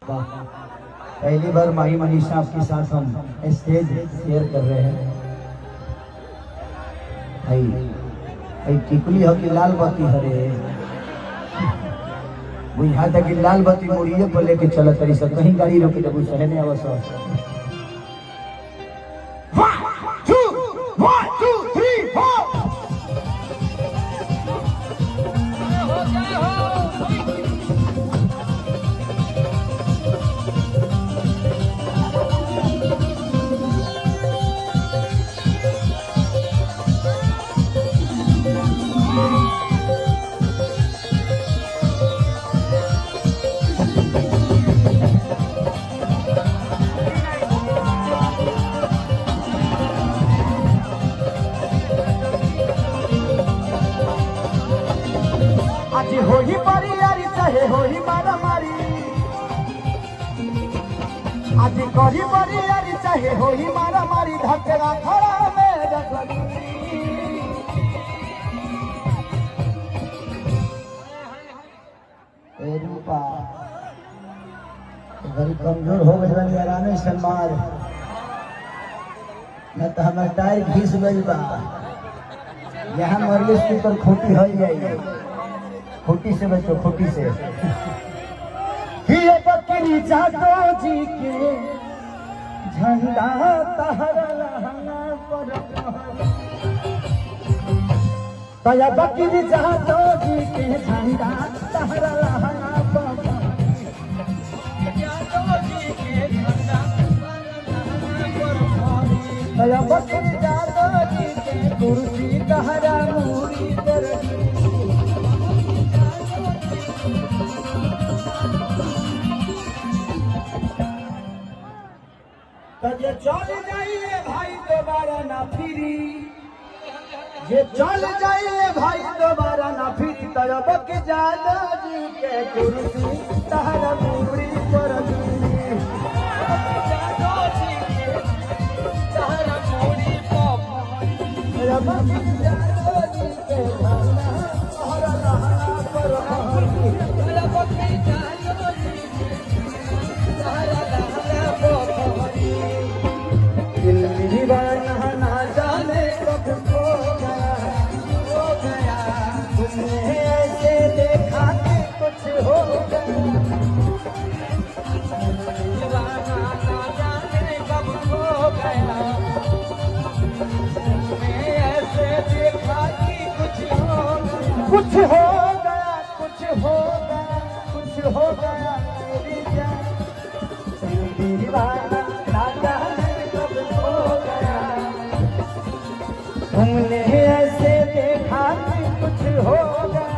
पहली बार माही मनीषा आपके साथ हम स्टेज शेयर कर रहे हैं। भाई टिकुली हो कि लाल बत्ती हरे वो यहाँ तक लाल बत्ती मुड़िए पर लेके चलत तरी सब कहीं गाड़ी रोके तो सहने अवसर। होही पारी यारी चाहे होही मारा मारी आज करी पारी यारी चाहे होही मारा मारी धकेरा खड़ा में रखली ए रूपा बड़ी कमजोर हो गई वाली आरामे से मार न तो हमार टायर घिस गई बा यहाँ मरली स्पीकर खोटी हो जाएगी। खोटी से बचो खोटी से। ये बकरी जातो जी के झंडा तहरा लहंगा पर तया बकरी जातो जी के झंडा तहरा लहंगा पर तया बकरी जातो जी के कुर्सी तहरा मूड़ी पर ये चल जाइए भाई दोबारा ना फिरी ये चल जाइए भाई दोबारा ना फिरी तब के जादो जी के कुर्सी तहरा मूड़ी पर कुछ हो गया कुछ हो गया कुछ हो गया मेरी जान दीवाना ना जाने कब हो गया तुमने ऐसे देखा कि कुछ हो गया